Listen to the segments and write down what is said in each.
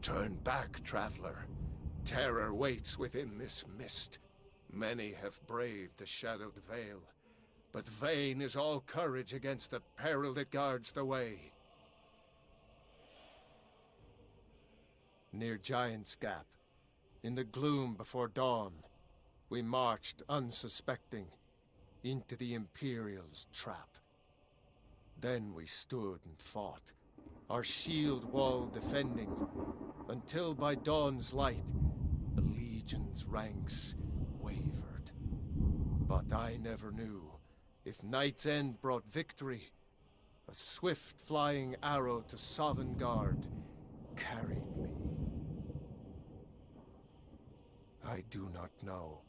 Turn back, traveler. Terror waits within this mist. Many have braved the shadowed veil, but vain is all courage against the peril that guards the way. Near Giant's Gap, in the gloom before dawn, we marched unsuspecting into the Imperial's trap. Then we stood and fought, our shield wall defending, until by dawn's light, the Legion's ranks wavered. But I never knew if Night's End brought victory. A swift flying arrow to Sovngarde carried me. I do not know,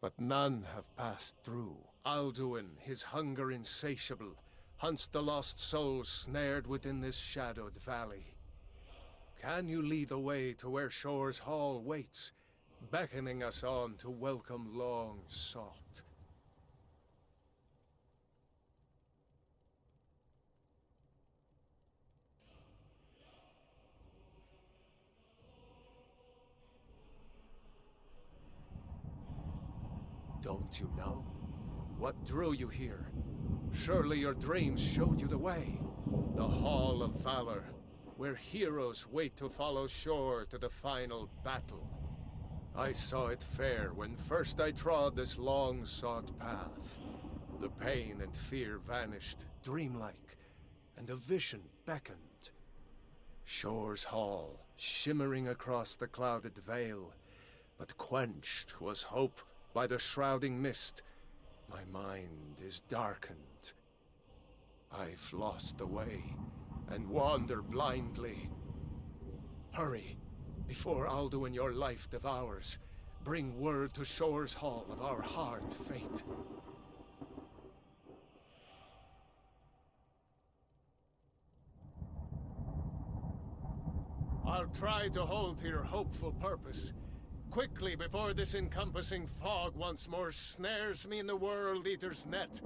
but none have passed through. Alduin, his hunger insatiable, hunts the lost souls snared within this shadowed valley. Can you lead the way to where Shore's Hall waits, beckoning us on to welcome long sought? Don't you know? What drew you here? Surely your dreams showed you the way. The Hall of Valor, where heroes wait to follow Shore to the final battle. I saw it fair when first I trod this long-sought path. The pain and fear vanished, dreamlike, and a vision beckoned. Shore's Hall, shimmering across the clouded veil, but quenched was hope by the shrouding mist. My mind is darkened. I've lost the way, and wander blindly. Hurry, before Alduin your life devours. Bring word to Shore's Hall of our hard fate. I'll try to hold to your hopeful purpose. Quickly, before this encompassing fog once more snares me in the World Eater's net.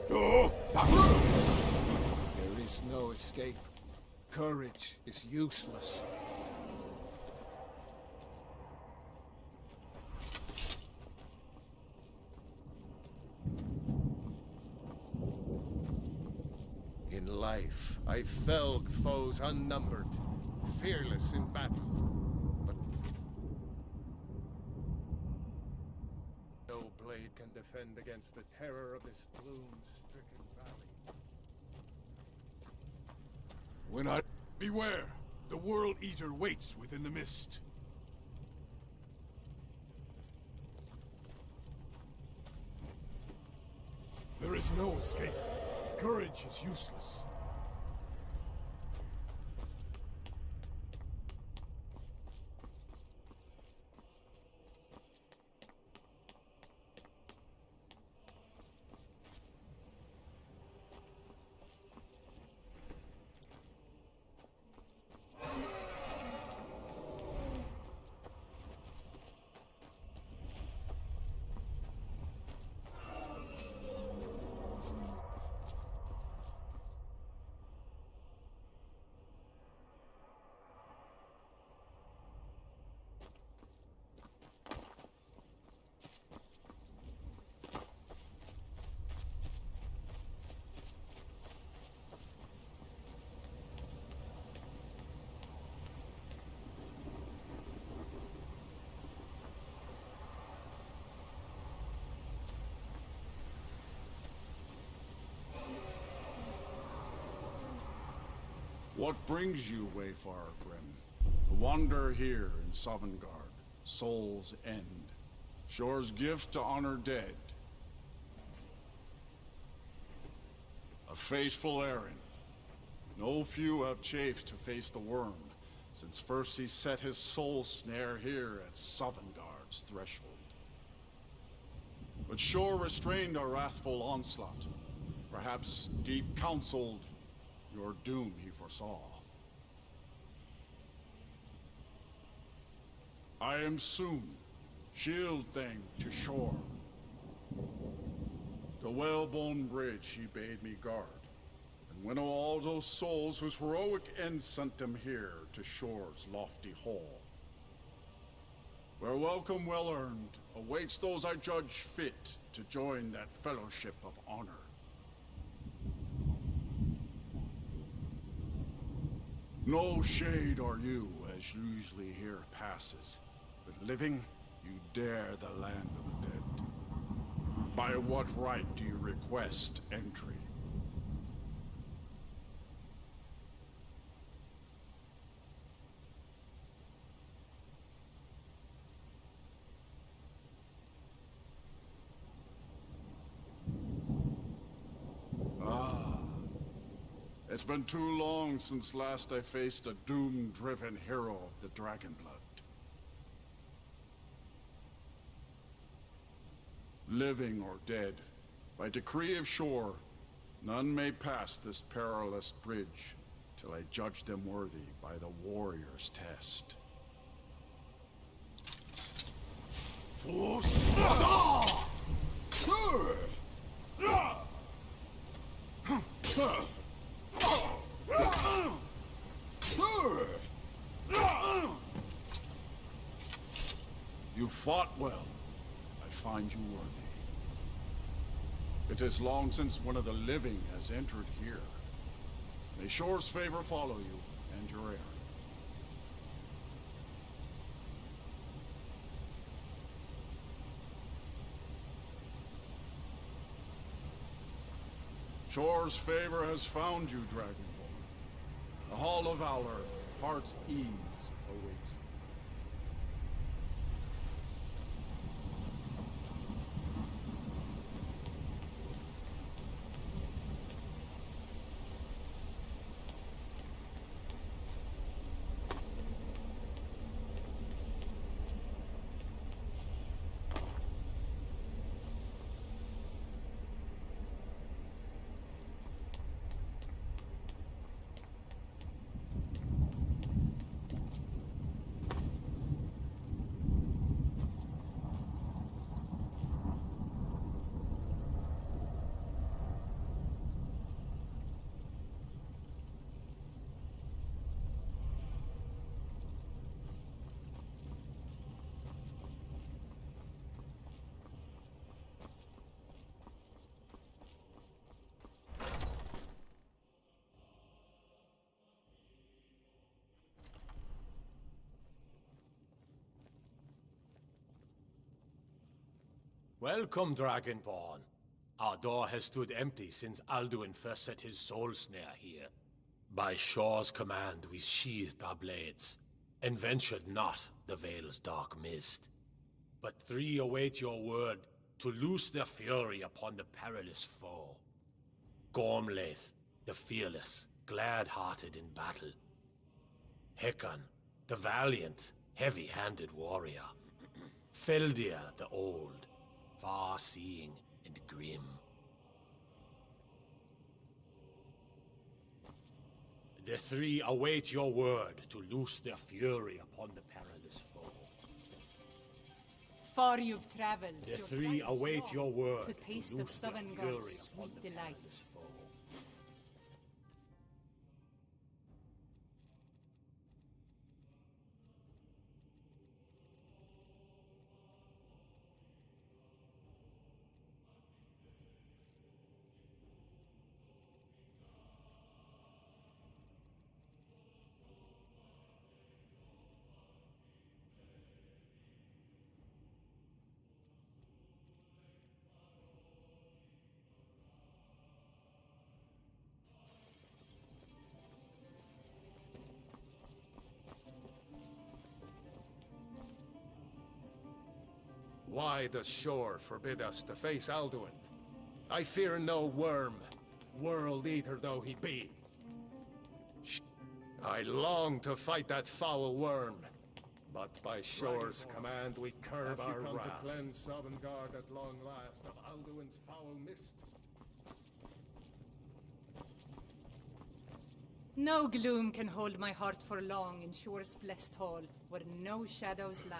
There is no escape. Courage is useless. In life, I felled foes unnumbered, fearless in battle. But no blade can defend against the terror of this bloom-stricken valley. Beware! The World Eater waits within the mist. There is no escape. Courage is useless. What brings you, Wayfarer Grim? A wanderer here in Sovngarde, Soul's End. Shore's gift to honor dead. A fateful errand. No few have chafed to face the worm, since first he set his soul snare here at Sovngarde's threshold. But Shore restrained our wrathful onslaught. Perhaps deep counseled, your doom he foresaw. I am soon. Shield thing to shore. The whalebone bridge he bade me guard, and winnow all those souls whose heroic end sent them here to shore's lofty hall, where welcome well earned awaits those I judge fit to join that fellowship of honor. No shade are you, as usually here passes, but living, you dare the land of the dead. By what right do you request entry? It's been too long since last I faced a doom-driven hero of the Dragonblood. Living or dead, by decree of shore, none may pass this perilous bridge till I judge them worthy by the warrior's test. You fought well. I find you worthy. It is long since one of the living has entered here. May shore's favor follow you and your errand. Shore's favor has found you, Dragonborn. The Hall of Valor, heart's ease awaits. Welcome, Dragonborn. Our door has stood empty since Alduin first set his soul snare here. By Shore's command, we sheathed our blades, and ventured not the Vale's dark mist. But three await your word to loose their fury upon the perilous foe. Gormlaith, the fearless, glad-hearted in battle. Hecon, the valiant, heavy-handed warrior. Feldir, the old, far-seeing and grim. The three await your word to loose their fury upon the perilous foe. Far you've traveled. The three await your word to taste to of loose their Sovngarde's fury upon sweet the delights. perilous foe. Why does Shore forbid us to face Alduin? I fear no worm, world-eater though he be. I long to fight that foul worm, but by Shore's command we curb our wrath. To cleanse Sovngarde at long last of Alduin's foul mist? No gloom can hold my heart for long in Shore's blessed hall, where no shadows lie.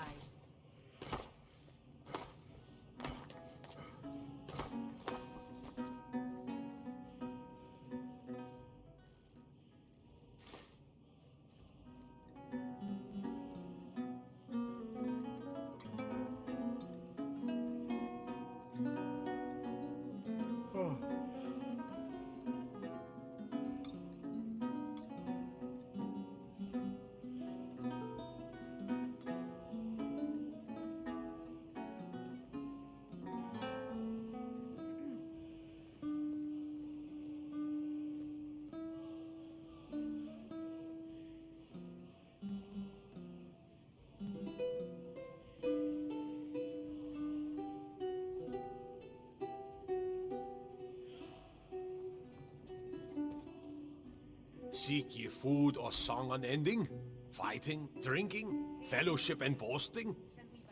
Seek ye food or song unending? Fighting, drinking, fellowship and boasting?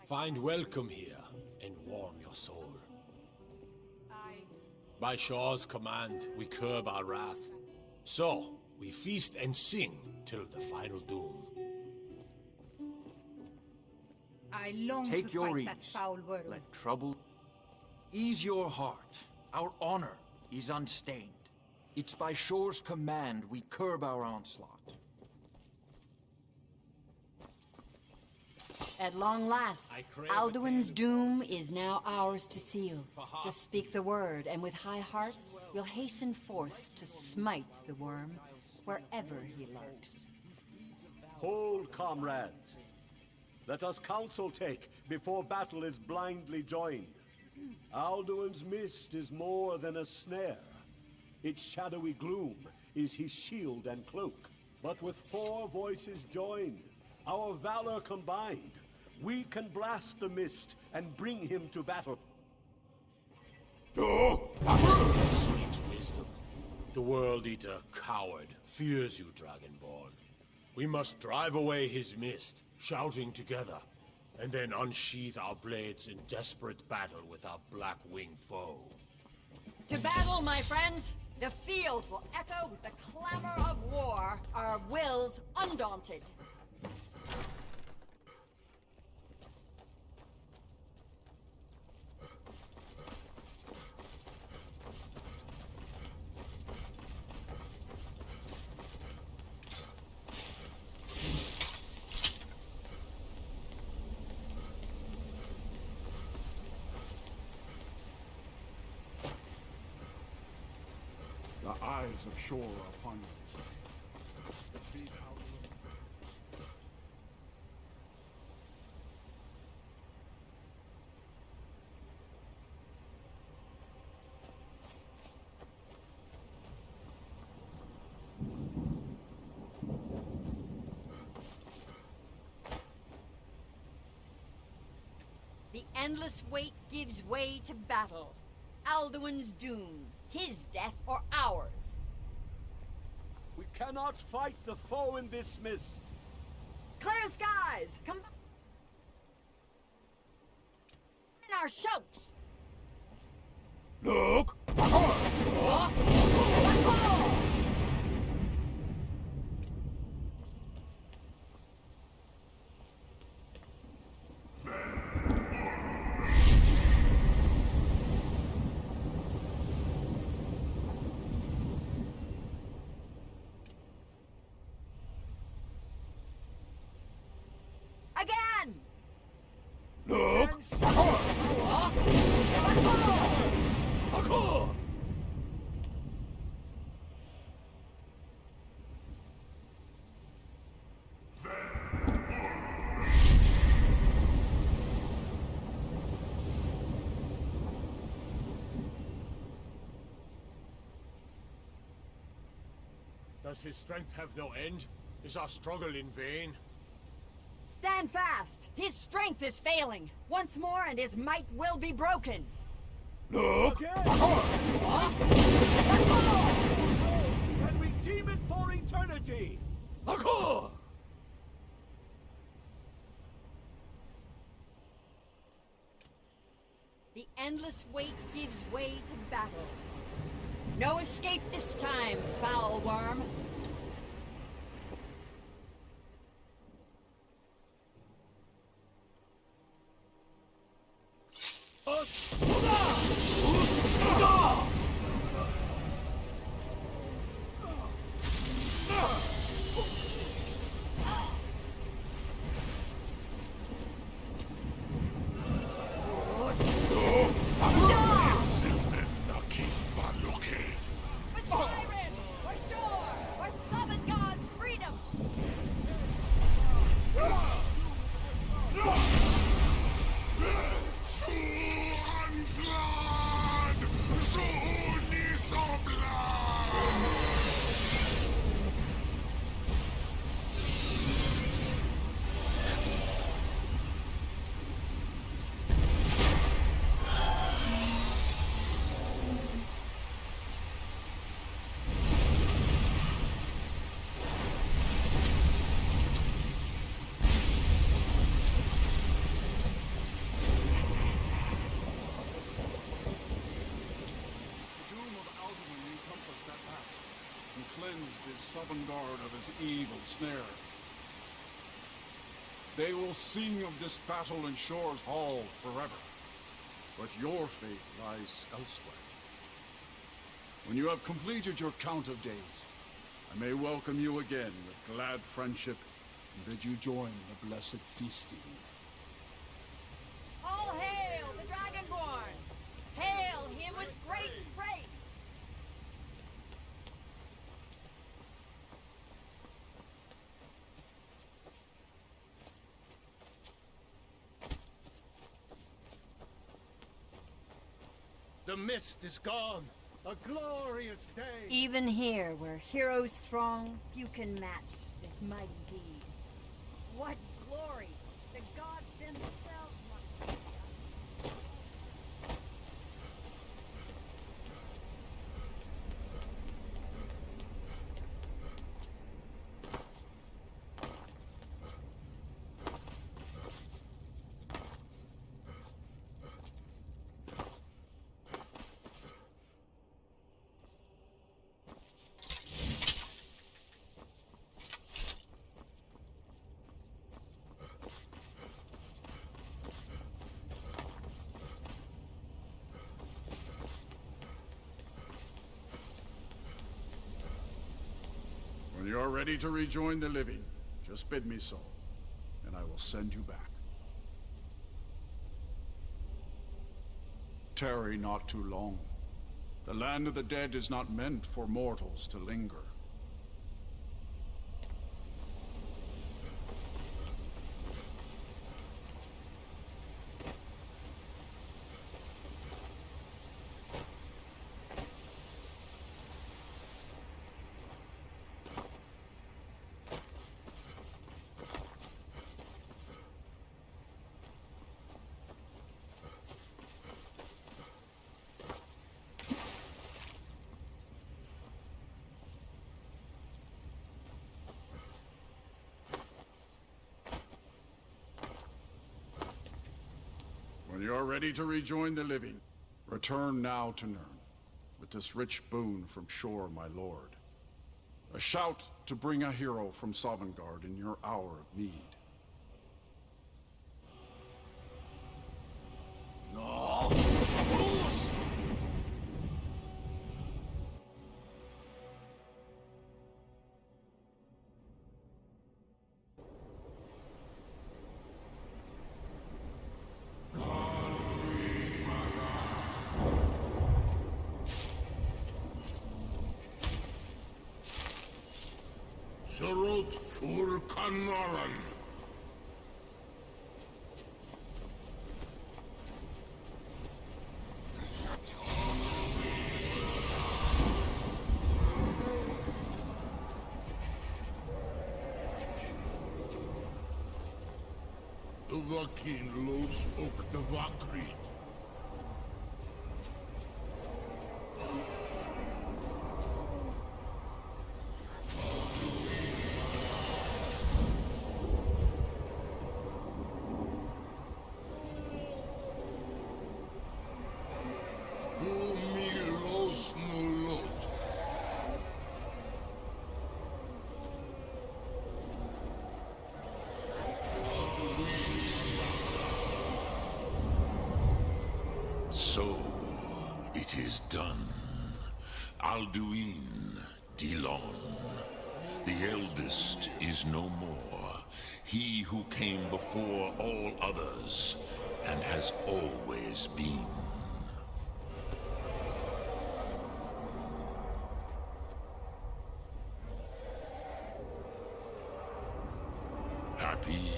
Find welcome here and warm your soul. By Shaw's command, we curb our wrath. So, we feast and sing till the final doom. I long Take to your fight ease. that foul worm. Let trouble ease your heart. Our honor is unstained. It's by Shore's command we curb our onslaught. At long last, I crave Alduin's a doom is now ours to seal. Just speak the word, and with high hearts, we'll hasten forth to smite the worm wherever he lurks. Hold, comrades. Let us counsel take before battle is blindly joined. Alduin's mist is more than a snare. Its shadowy gloom is his shield and cloak. But with 4 voices joined, our valor combined, we can blast the mist and bring him to battle. Speaks wisdom. The World Eater, coward, fears you, Dragonborn. We must drive away his mist, shouting together, and then unsheath our blades in desperate battle with our black-winged foe. To battle, my friends! The field will echo with the clamor of war, our wills undaunted. The eyes of Shore are upon you, they say. Defeat Alduin. The endless wait gives way to battle. Alduin's doom. His death or ours. We cannot fight the foe in this mist. Clear skies! Come in our shouts! Look! Again! Look! Does his strength have no end? Is our struggle in vain? Stand fast! His strength is failing! Once more and his might will be broken! Look! Can we deem it for eternity? The endless wait gives way to battle. No escape this time, foul worm! Sovngarde of his evil snare. They will sing of this battle in Shore's Hall forever. But your fate lies elsewhere. When you have completed your count of days, I may welcome you again with glad friendship and bid you join the blessed feasting. All hail the Dragonborn! Hail him with great praise! The mist is gone. A glorious day. Even here, where heroes throng, few can match this mighty deed. What glory! The gods themselves must be us. When you are ready to rejoin the living, just bid me so, and I will send you back. Tarry not too long. The land of the dead is not meant for mortals to linger. When you are ready to rejoin the living, return now to Nirn, with this rich boon from Shore, my lord. A shout to bring a hero from Sovngarde in your hour of need. No! Bruce! Sorot fur Kanaran. Vakin los ok de Vakri. So, it is done. Alduin, Dilon. The eldest is no more. He who came before all others, and has always been. Happy?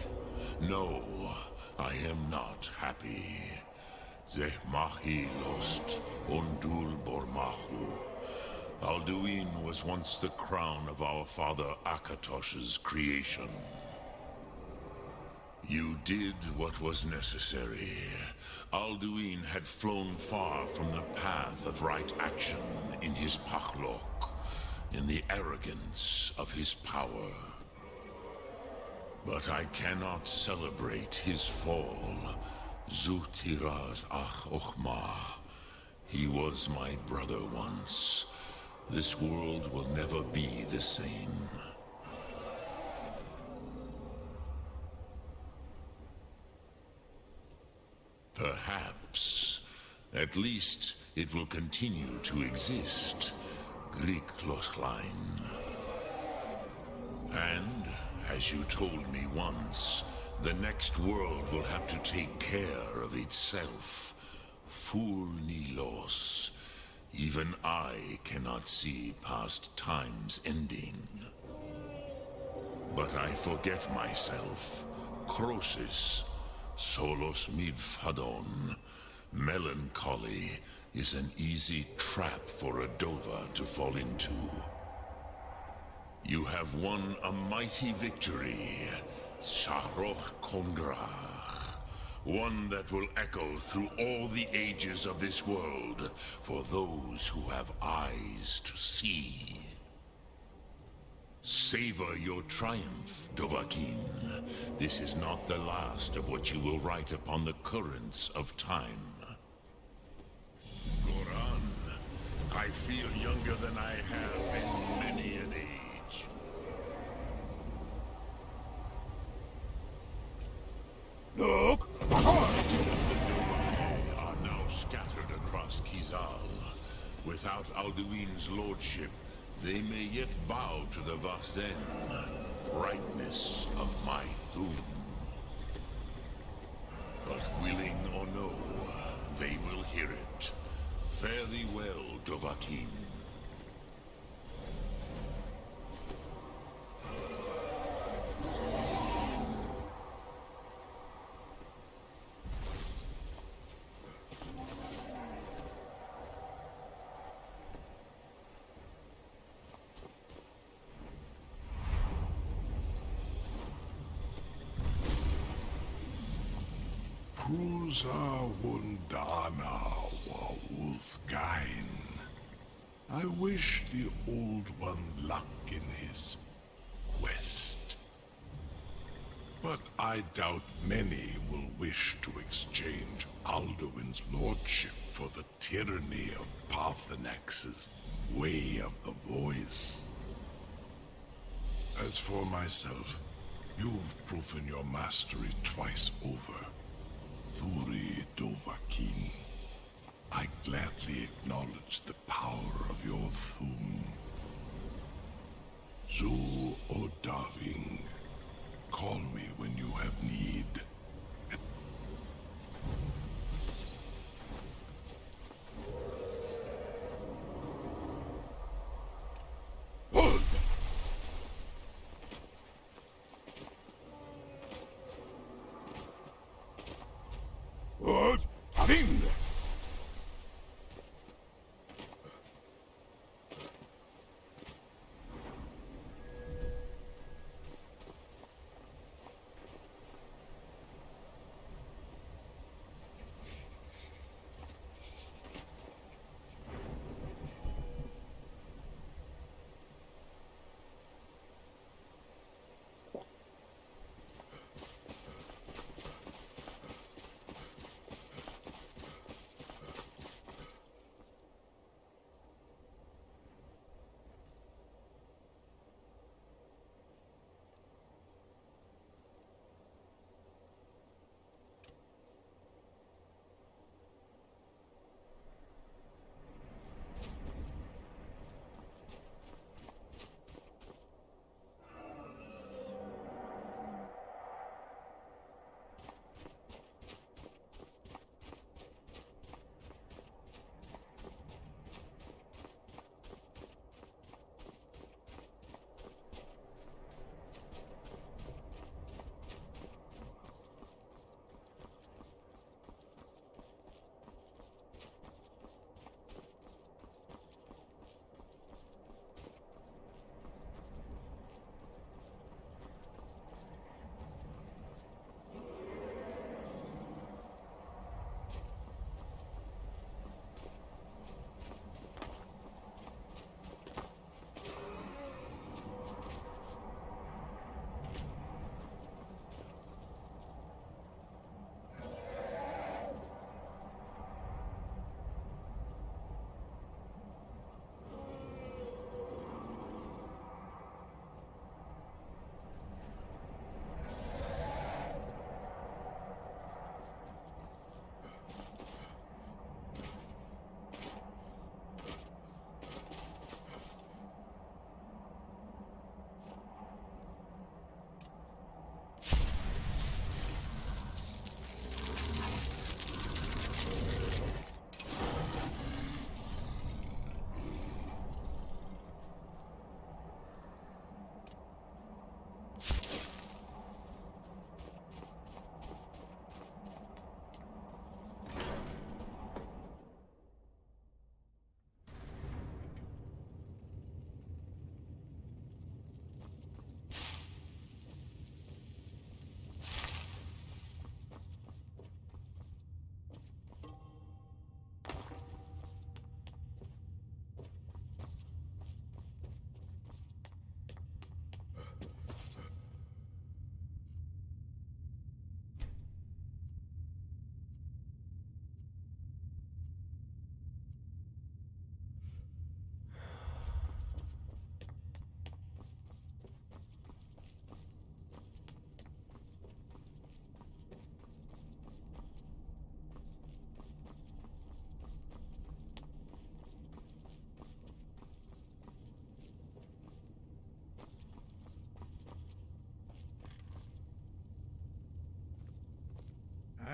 No, I am not happy. Zeh mahi lost, undul bormahu. Alduin was once the crown of our father Akatosh's creation. You did what was necessary. Alduin had flown far from the path of right action in his pachlok, in the arrogance of his power. But I cannot celebrate his fall. Zutiraz ach ochma. He was my brother once. this world will never be the same. Perhaps. At least it will continue to exist. Grikloslein. And, as you told me once, the next world will have to take care of itself. Fool Nilos. Even I cannot see past time's ending. But I forget myself. Crosis. Solos midfadon. Melancholy is an easy trap for a Dova to fall into. You have won a mighty victory, Shahroch Kongrach. One that will echo through all the ages of this world for those who have eyes to see. Savor your triumph, Dovahkiin. This is not the last of what you will write upon the currents of time. Goran, I feel younger than I have in many an age. Look! The Dovahkiin are now scattered across Kizal. Without Alduin's lordship, they may yet bow to the Varzen, brightness of my Thum. But willing or no, they will hear it. Fare thee well, Dovahkiin. Prusa Wundana Wauthgain. I wish the Old One luck in his quest. But I doubt many will wish to exchange Alduin's lordship for the tyranny of Paarthurnax's way of the voice. As for myself, you've proven your mastery twice over. Thuri Dovahkiin, I gladly acknowledge the power of your Thum. Zu Odaving, call me when you have need. What? Adin!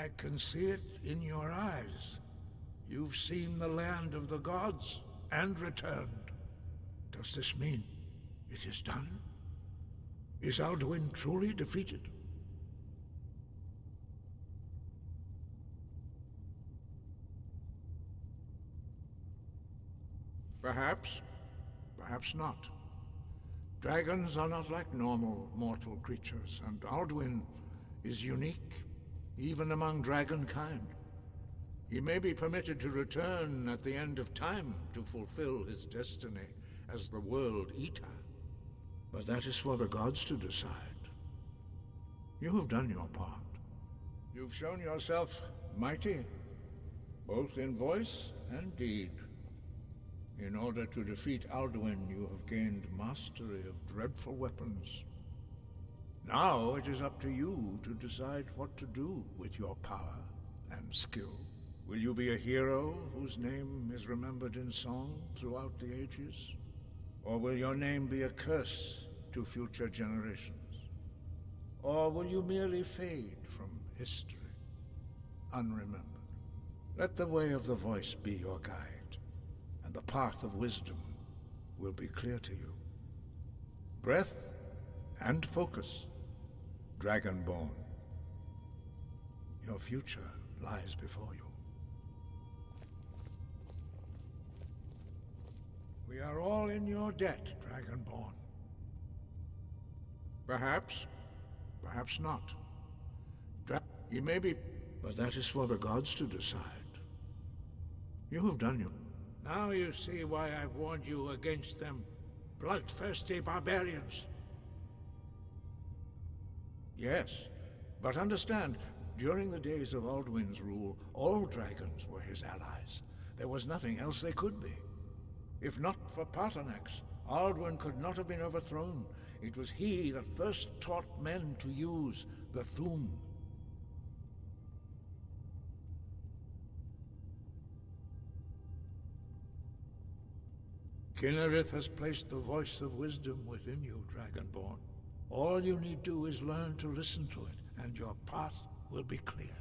I can see it in your eyes. You've seen the land of the gods and returned. Does this mean it is done? Is Alduin truly defeated? Perhaps, perhaps not. Dragons are not like normal mortal creatures, and Alduin is unique, even among dragonkind. He may be permitted to return at the end of time to fulfill his destiny as the World Eater. But that is for the gods to decide. You have done your part. You've shown yourself mighty, both in voice and deed. In order to defeat Alduin, you have gained mastery of dreadful weapons. Now it is up to you to decide what to do with your power and skill. Will you be a hero whose name is remembered in song throughout the ages? Or will your name be a curse to future generations? Or will you merely fade from history, unremembered? Let the way of the voice be your guide, and the path of wisdom will be clear to you. Breath and focus, Dragonborn. Your future lies before you. We are all in your debt, Dragonborn. Perhaps, perhaps not. You may be, but that is for the gods to decide. You have done your... Now you see why I warned you against them, bloodthirsty barbarians. Yes, but understand, during the days of Alduin's rule, all dragons were his allies. There was nothing else they could be. If not for Paarthurnax, Alduin could not have been overthrown. It was he that first taught men to use the Thu'um. Kynareth has placed the voice of wisdom within you, Dragonborn. All you need do is learn to listen to it, and your path will be clear.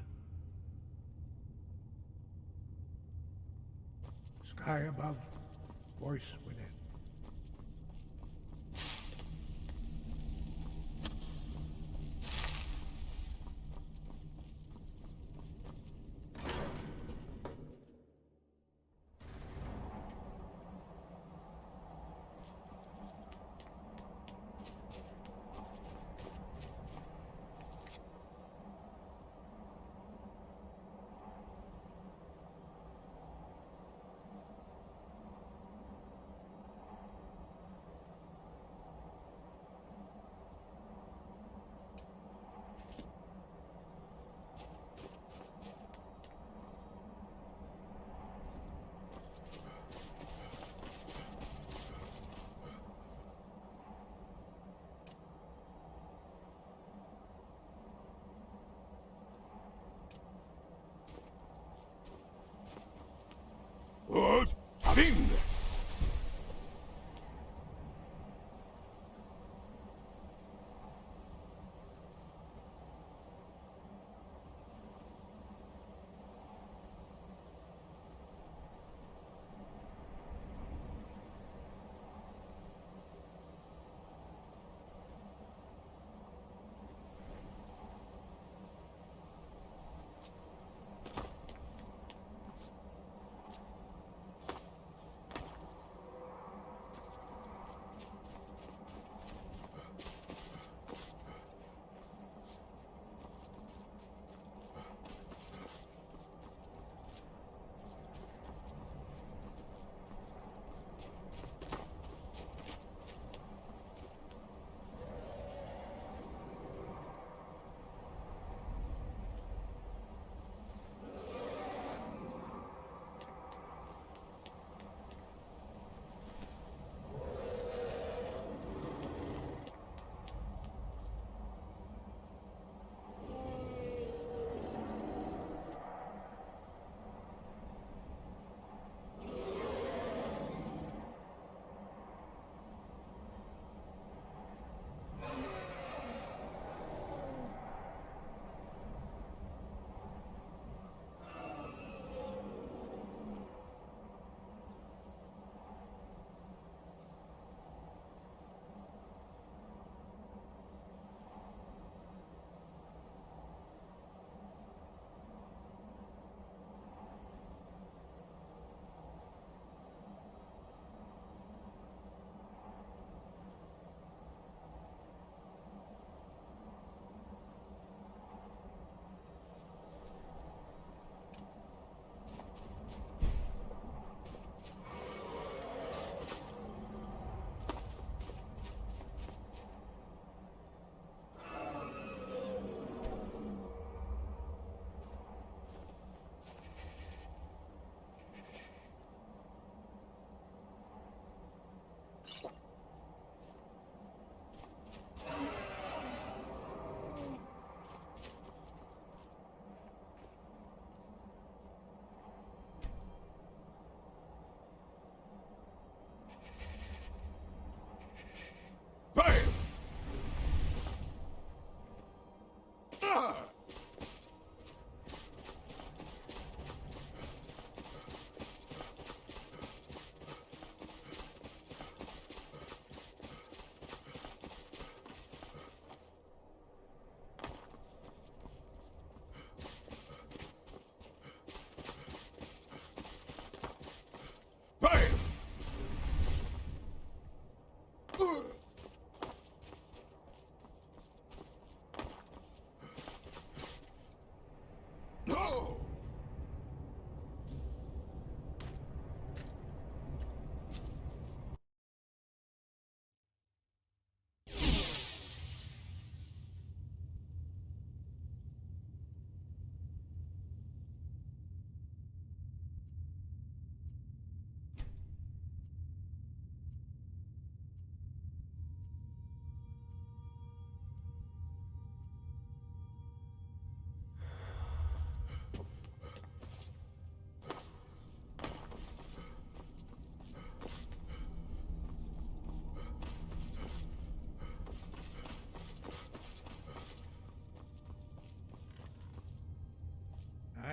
Sky above, voice within.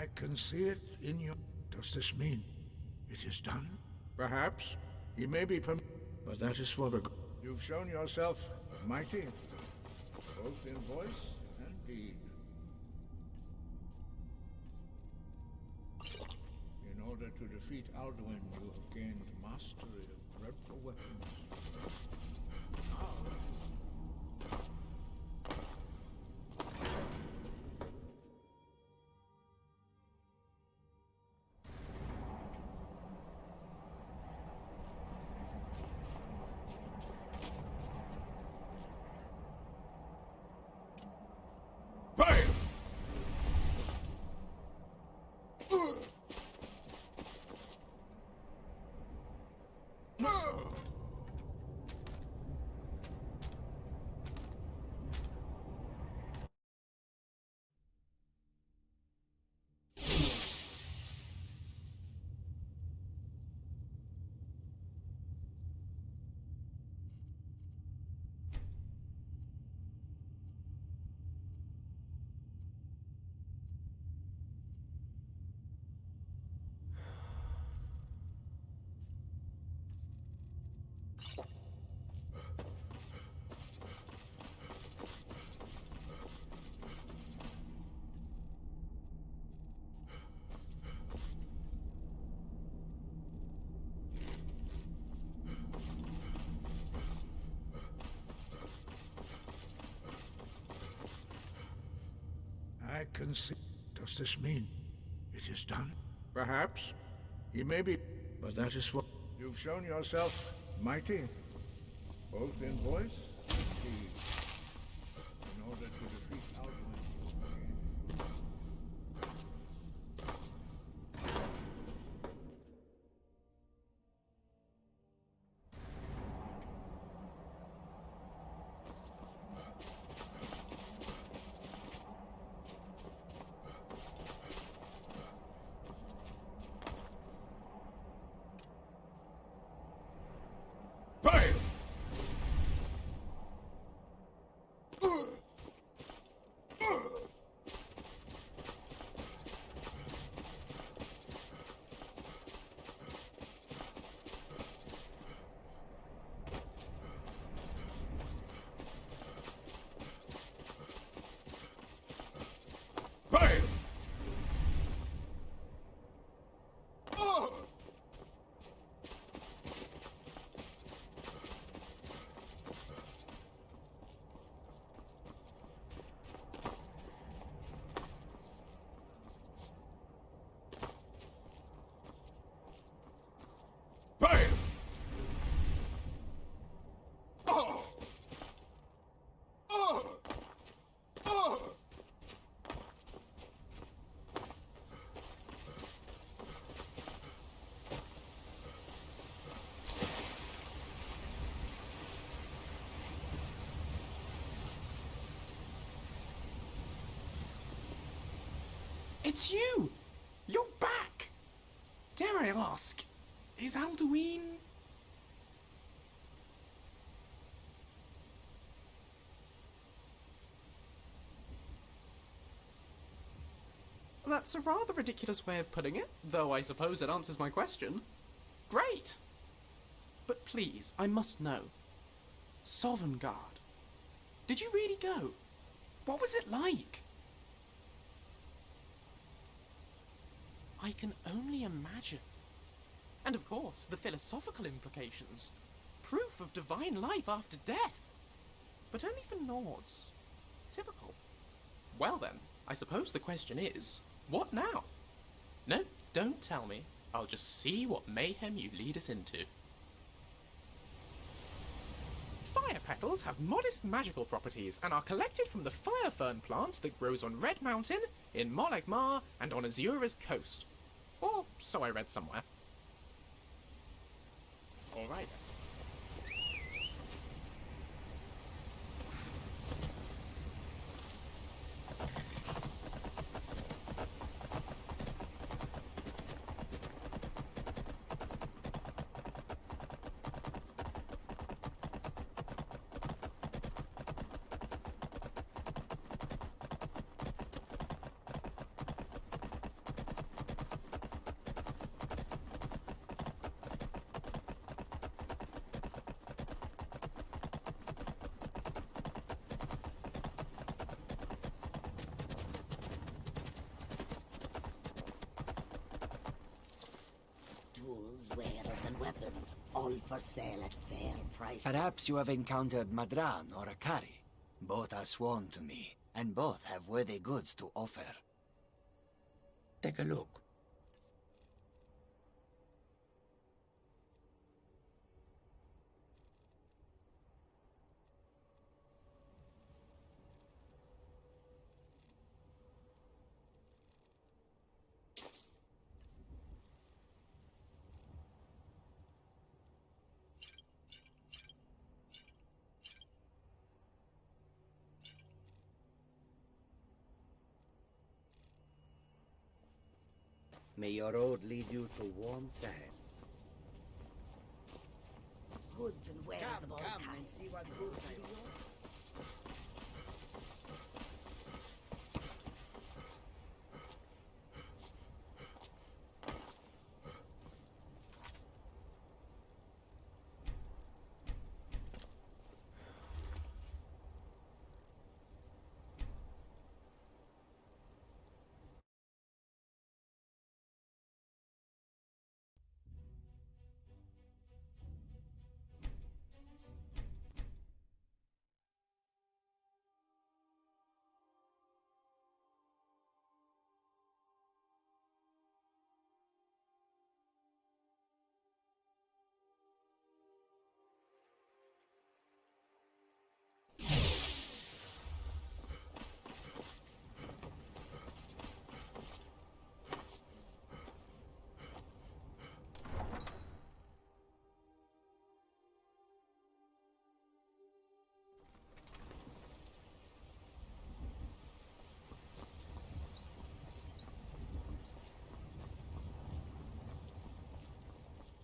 I can see it in your... Does this mean it is done? Perhaps. He may be but that is for the... You've shown yourself mighty, both in voice and deed. In order to defeat Alduin, you have gained mastery of dreadful weapons. I can see... Does this mean it is done? Perhaps. He may be... But that is for... You've shown yourself mighty, both in voice and deed, in order to defeat Alduin. It's you! You're back! Dare I ask, is Alduin... That's a rather ridiculous way of putting it, though I suppose it answers my question. Great! But please, I must know. Sovngarde. Did you really go? What was it like? I can only imagine. And of course, the philosophical implications. Proof of divine life after death. But only for Nords. Typical. Well then, I suppose the question is, what now? No, don't tell me. I'll just see what mayhem you lead us into. Fire petals have modest magical properties and are collected from the fire fern plant that grows on Red Mountain, in Molegmar, and on Azura's coast. Or so I read somewhere. Alright then. weapons, all for sale at fair prices. Perhaps you have encountered Madran or Akari. Both are sworn to me, and both have worthy goods to offer. Take a look. May your road lead you to warm sands. Goods and wares of all kinds. See what goods I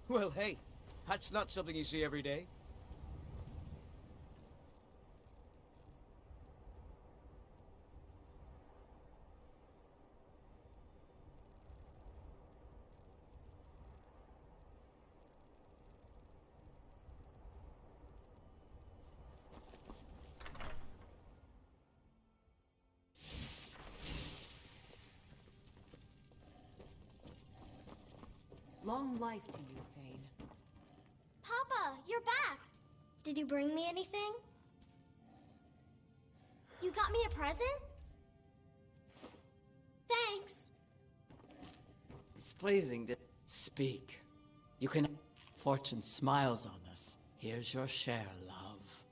Well, hey, that's not something you see every day. Long life to you, Thane. Papa, you're back. Did you bring me anything? You got me a present? Thanks. It's pleasing to speak. You can... Fortune smiles on us. Here's your share, love.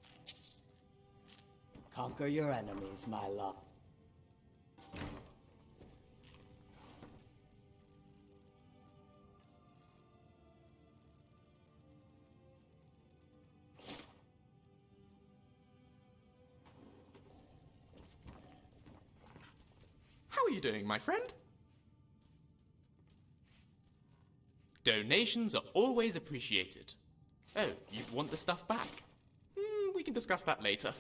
Conquer your enemies, my love. How are you doing, my friend? Donations are always appreciated. Oh, you want the stuff back? We can discuss that later.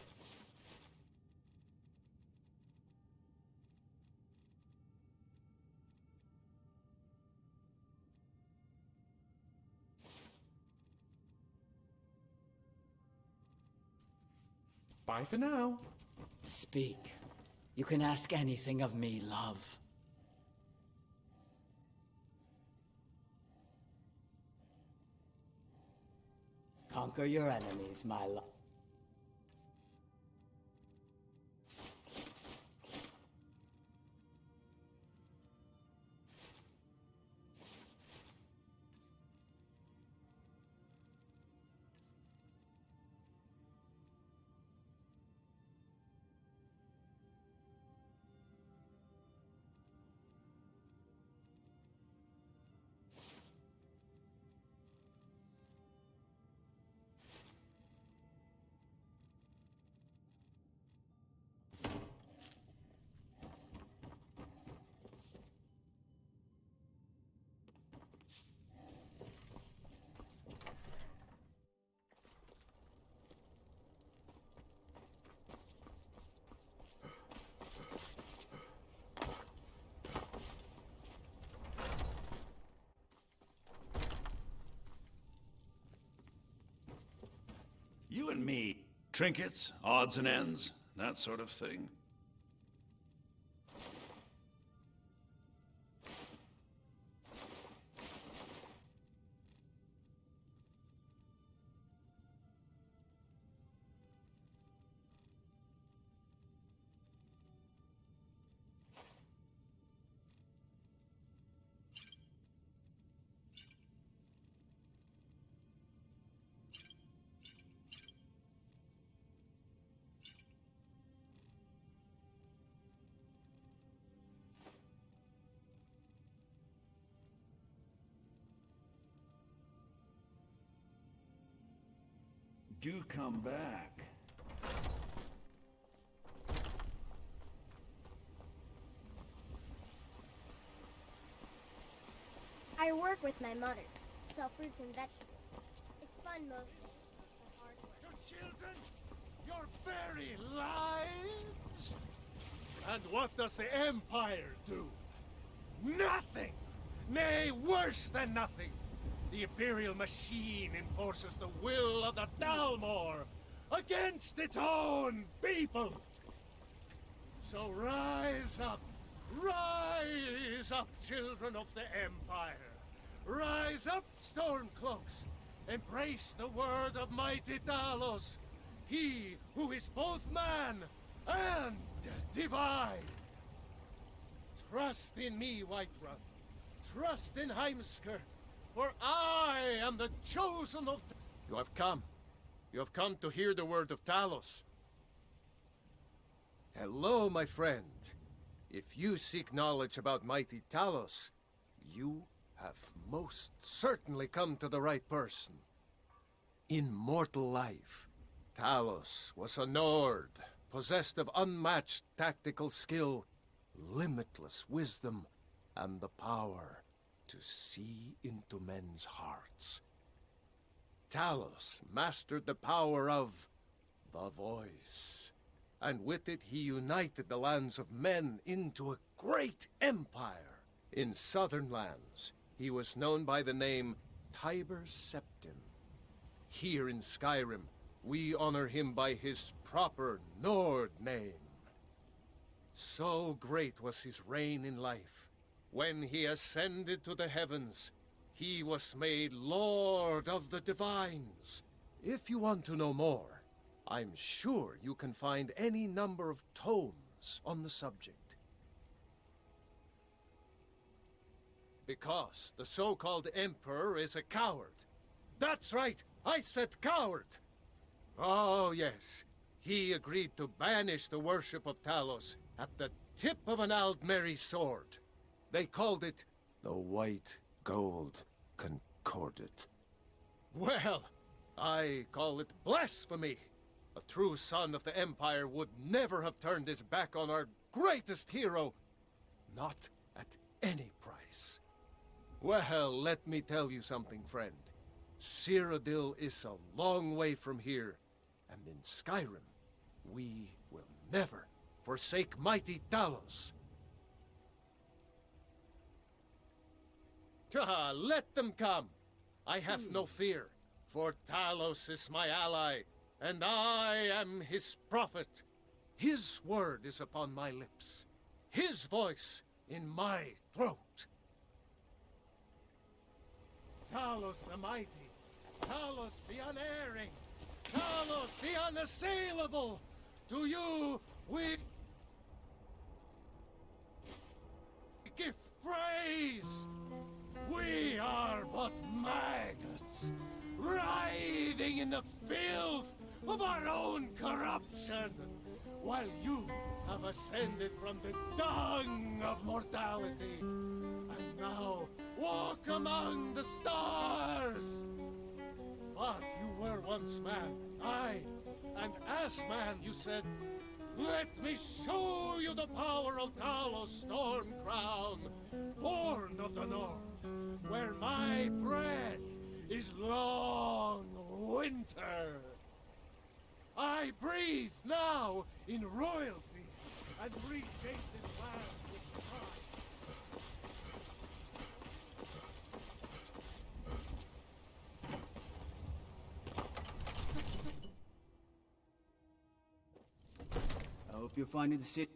Bye for now. Speak. You can ask anything of me, love. Conquer your enemies, my love. You and me, trinkets, odds and ends, that sort of thing. do come back. I work with my mother. Sell fruits and vegetables. It's fun most days, but hard work. Your children, your very lives? And what does the Empire do? Nothing! Nay, worse than nothing! The Imperial machine enforces the will of the Dalmor against its own people! So rise up, children of the Empire! Rise up, Stormcloaks! Embrace the word of mighty Talos, he who is both man and divine! Trust in me, Whiterun. Trust in Heimskr, for I am the chosen of... You have come. You have come to hear the word of Talos. Hello, my friend. If you seek knowledge about mighty Talos, you have most certainly come to the right person. In mortal life, Talos was a Nord, possessed of unmatched tactical skill, limitless wisdom, and the power to see into men's hearts. Talos mastered the power of the voice, and with it he united the lands of men into a great empire. In southern lands, he was known by the name Tiber Septim. Here in Skyrim, we honor him by his proper Nord name. So great was his reign in life. When he ascended to the heavens, he was made Lord of the Divines. If you want to know more, I'm sure you can find any number of tomes on the subject. Because the so-called Emperor is a coward. That's right, I said coward! Oh yes, he agreed to banish the worship of Talos at the tip of an Aldmeri sword. They called it the White Gold Concordat. Well, I call it blasphemy. A true son of the Empire would never have turned his back on our greatest hero. Not at any price. Well, let me tell you something, friend. Cyrodiil is a long way from here, and in Skyrim, we will never forsake mighty Talos. Let them come. I have no fear, for Talos is my ally, and I am his prophet. His word is upon my lips, his voice in my throat. Talos the mighty, Talos the unerring, Talos the unassailable. To you, we give praise. We are but maggots, writhing in the filth of our own corruption, while you have ascended from the dung of mortality, and now walk among the stars. But you were once man, aye, and as man you said, "Let me show you the power of Talos Stormcrown, born of the north, where my bread is long winter. I breathe now in royalty and reshape this land with pride." I hope you're finding the city.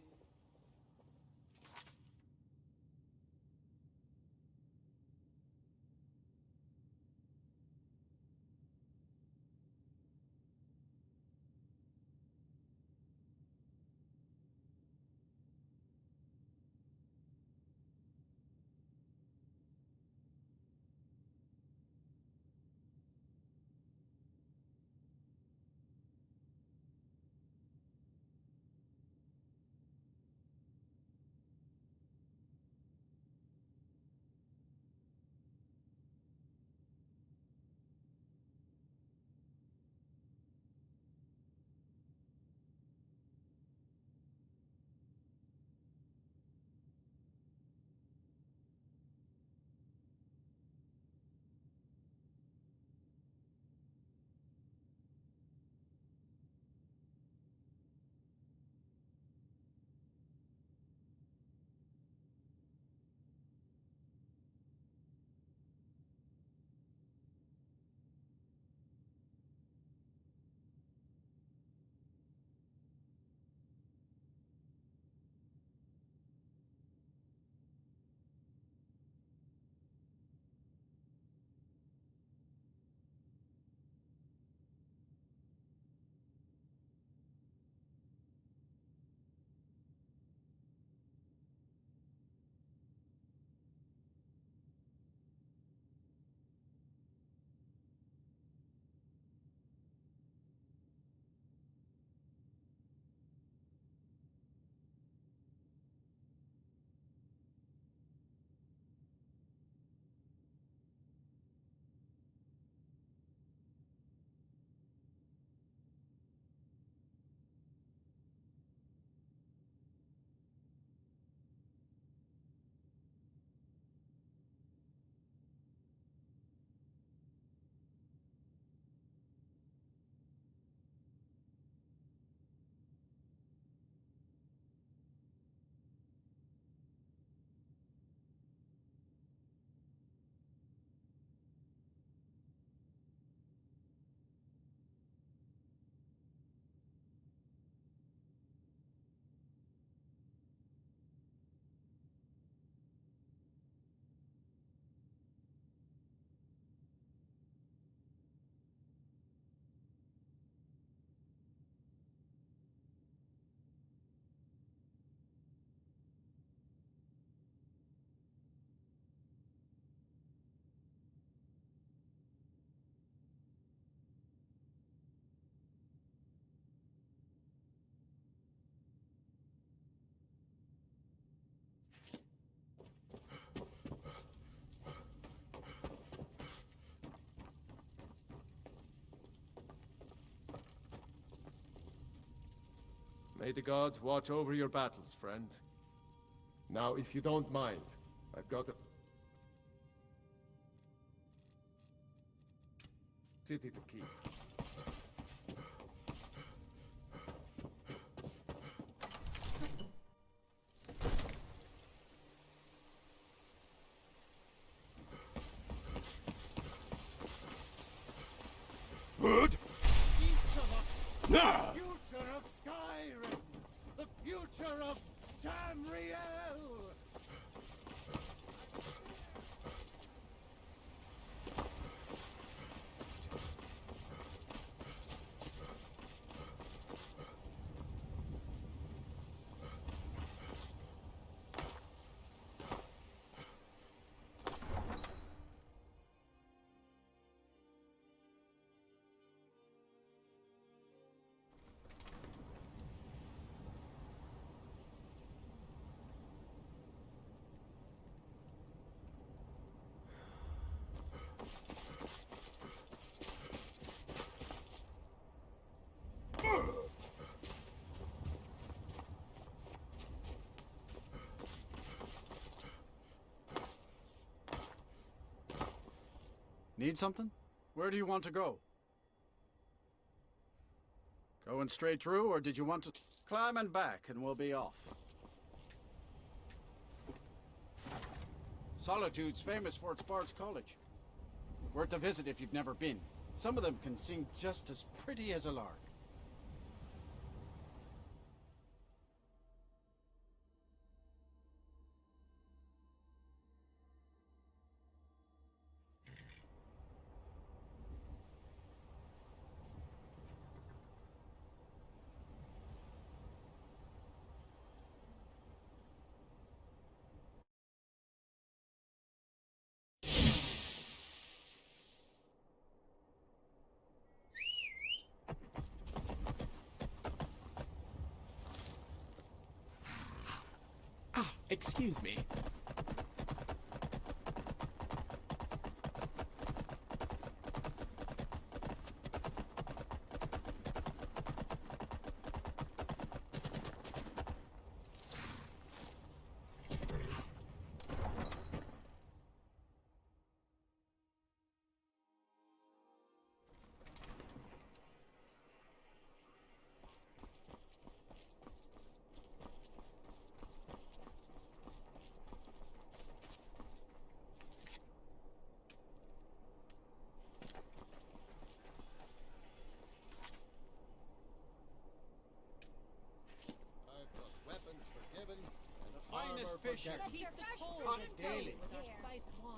May the gods watch over your battles, friend. Now, if you don't mind, I've got a city to keep. Good. Each of us, the future of Skyrim, the future of Tamriel. Need something? Where do you want to go? Going straight through, or did you want to... Climbing back, and we'll be off. Solitude's famous for its barge college. Worth a visit if you've never been. Some of them can seem just as pretty as a lark. Excuse me. Finest fish here. Caught daily. With our spiced wine.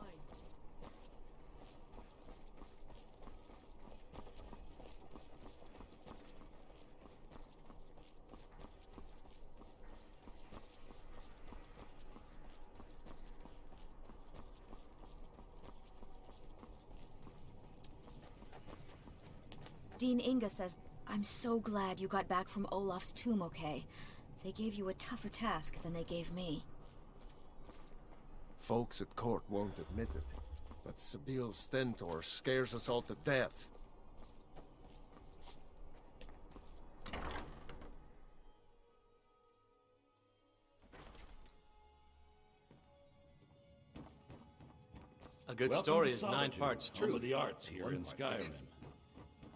Dean Inga says, I'm so glad you got back from Olaf's tomb okay. They gave you a tougher task than they gave me. Folks at court won't admit it, but Sibyl Stentor scares us all to death. A good Welcome story to is 9 Solitude, parts home truth. of the arts here One in part Skyrim. fiction.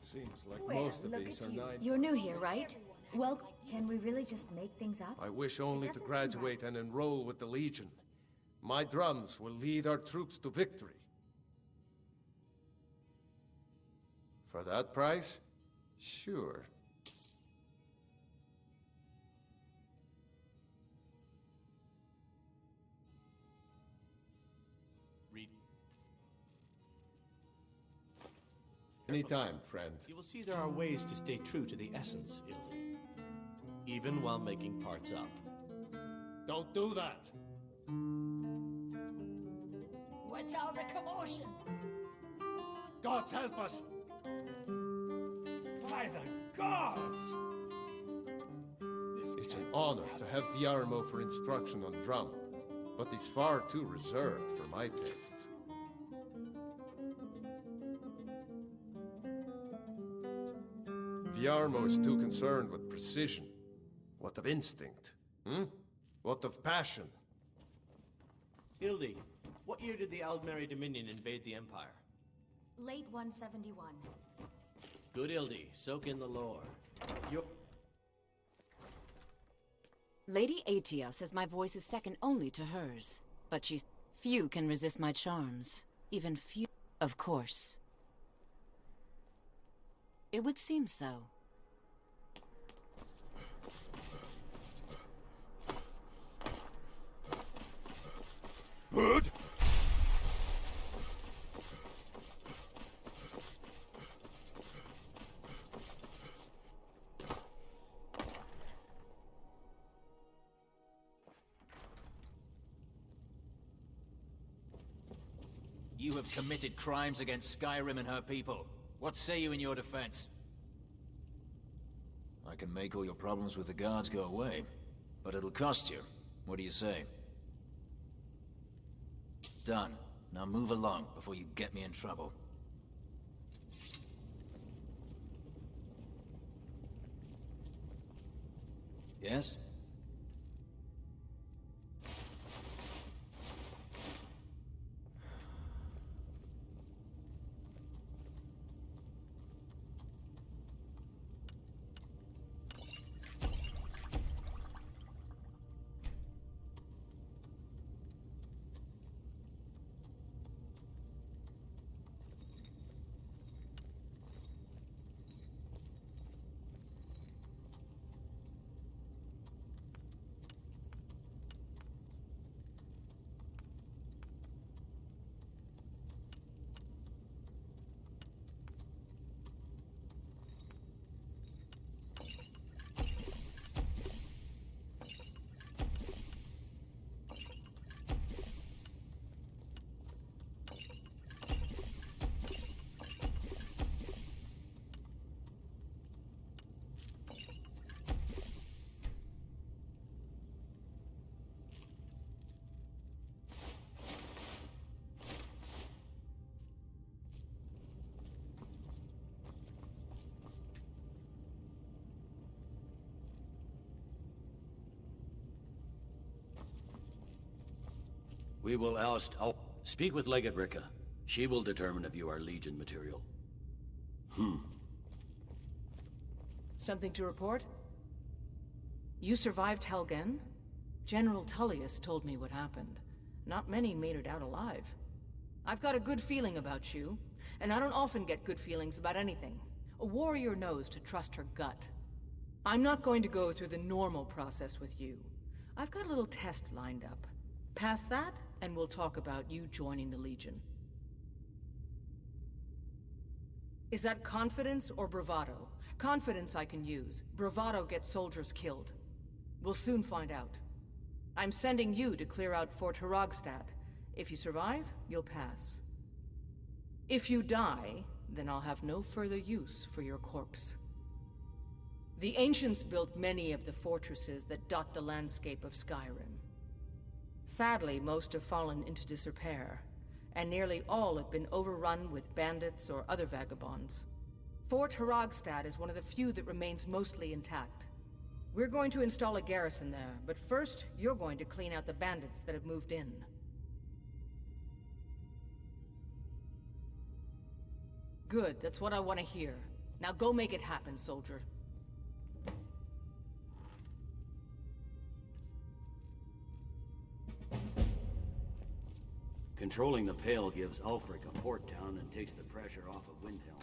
Seems like Well, most of look these at are you. 9. You're new here, right? Well, can we really just make things up? I wish only to doesn't seem graduate and enroll with the Legion. My drums will lead our troops to victory. For that price? Sure. Read. Anytime, friend. You will see there are ways to stay true to the essence, Ildu. Even while making parts up. Don't do that! What's all the commotion? Gods help us! By the gods! It's an honor to have Viarmo for instruction on drum, but he's far too reserved for my tastes. Viarmo is too concerned with precision, What of instinct? Hmm? What of passion? Hildy, what year did the Aldmeri Dominion invade the Empire? Late 171. Good Hildy, soak in the lore. Lady Atia says my voice is second only to hers, but few can resist my charms. Even few, of course. It would seem so. Good. You have committed crimes against Skyrim and her people. What say you in your defense? I can make all your problems with the guards go away, but it'll cost you. What do you say? Done. Now move along before you get me in trouble. Yes? We will oust Speak with Legate Ricka. She will determine if you are Legion material. Something to report? You survived Helgen? General Tullius told me what happened. Not many made it out alive. I've got a good feeling about you, and I don't often get good feelings about anything. A warrior knows to trust her gut. I'm not going to go through the normal process with you. I've got a little test lined up. Pass that, and we'll talk about you joining the Legion. Is that confidence or bravado? Confidence I can use. Bravado gets soldiers killed. We'll soon find out. I'm sending you to clear out Fort Hrogstad. If you survive, you'll pass. If you die, then I'll have no further use for your corpse. The ancients built many of the fortresses that dot the landscape of Skyrim. Sadly, most have fallen into disrepair, and nearly all have been overrun with bandits or other vagabonds. Fort Hrogstad is one of the few that remains mostly intact. We're going to install a garrison there, but first, you're going to clean out the bandits that have moved in. Good, that's what I want to hear. Now go make it happen, soldier. Controlling the Pale gives Ulfric a port town and takes the pressure off of Windhelm.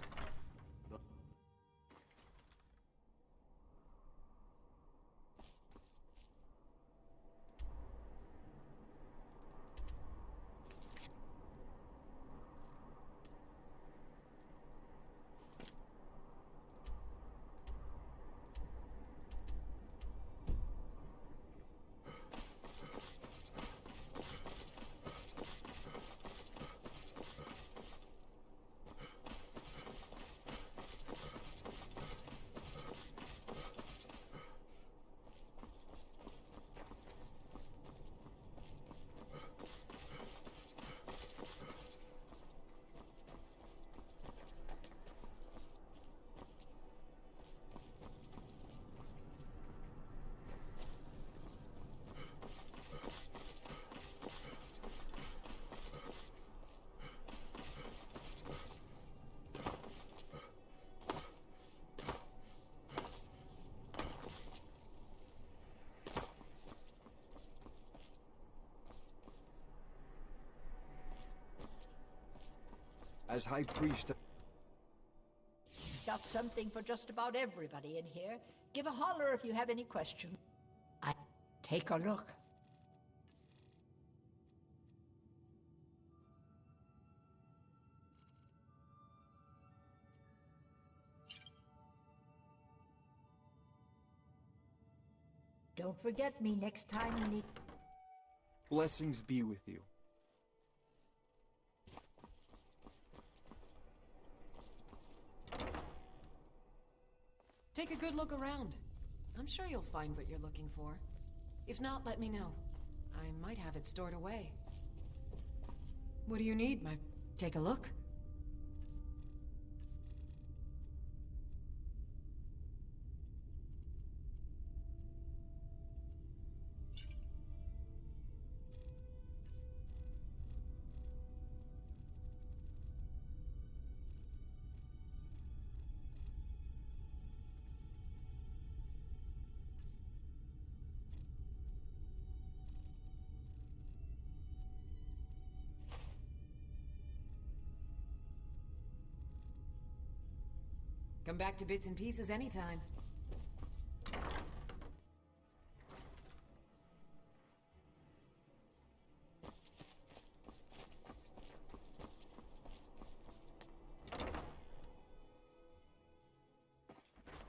as High Priest. Got something for just about everybody in here. Give a holler if you have any questions. Take a look. Don't forget me next time you need... Blessings be with you. Take a good look around. I'm sure you'll find what you're looking for. If not, let me know. I might have it stored away. What do you need, my... Take a look. Come back to bits and pieces anytime.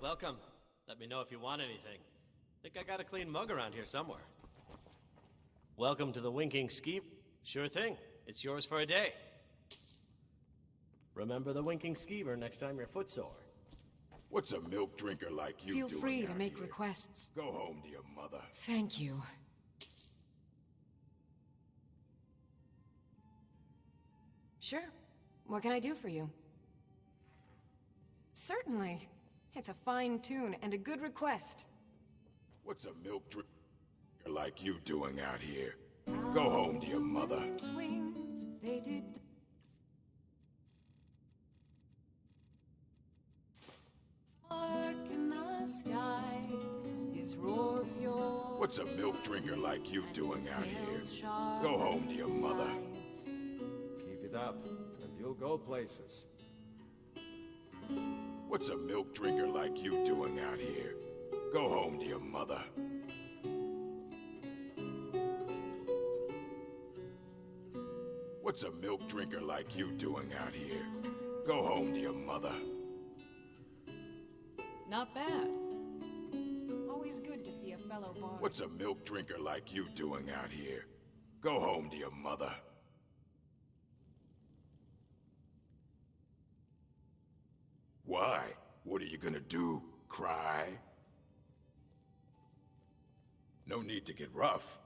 Welcome. Let me know if you want anything. Think I got a clean mug around here somewhere. Welcome to the Winking Ski. Sure thing. It's yours for a day. Remember the Winking Skeever next time you're footsore. What's a milk drinker like you Feel doing free to out make here? requests. Go home to your mother. Thank you. Sure. What can I do for you? Certainly. It's a fine tune and a good request. What's a milk drinker like you doing out here? Go home to your mother. Wings, they did. Dark in the sky, his roar fuel. What's a milk drinker like you doing out here? Go home to your mother. Keep it up, and you'll go places. What's a milk drinker like you doing out here? Go home to your mother. What's a milk drinker like you doing out here? Go home to your mother. Not bad. Always good to see a fellow bard. What's a milk drinker like you doing out here? Go home to your mother. Why? What are you gonna do? Cry? No need to get rough.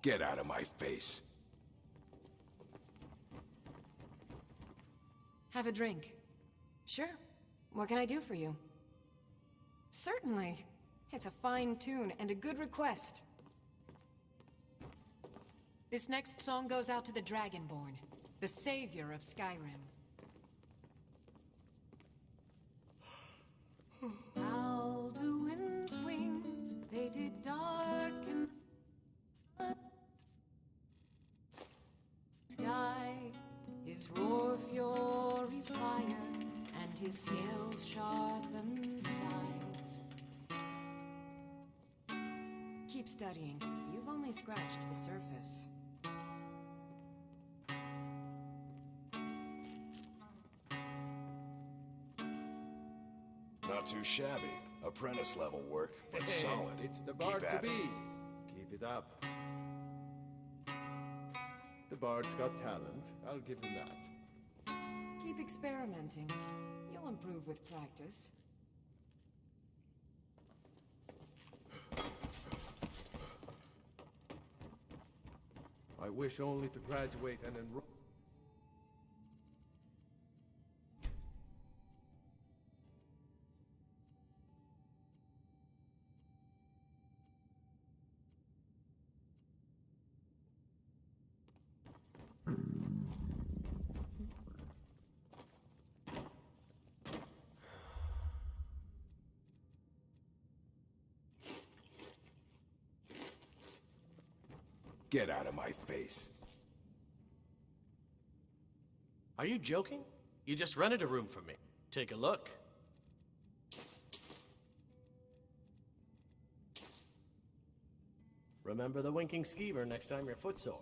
Get out of my face. Have a drink. Sure. What can I do for you? Certainly. It's a fine tune and a good request. This next song goes out to the Dragonborn, the savior of Skyrim. Alduin's wings, they did darken the sky. His roar fury's fire, and his scales sharpen sides. Keep studying. You've only scratched the surface. Not too shabby. Apprentice level work, but solid. It's the Keep bard at to it. be. Keep it up. The bard's got talent. I'll give him that. Keep experimenting. You'll improve with practice. I wish only to graduate and enroll. Get out of my face. Are you joking? You just rented a room for me. Take a look. Remember the winking skeever next time you're footsore.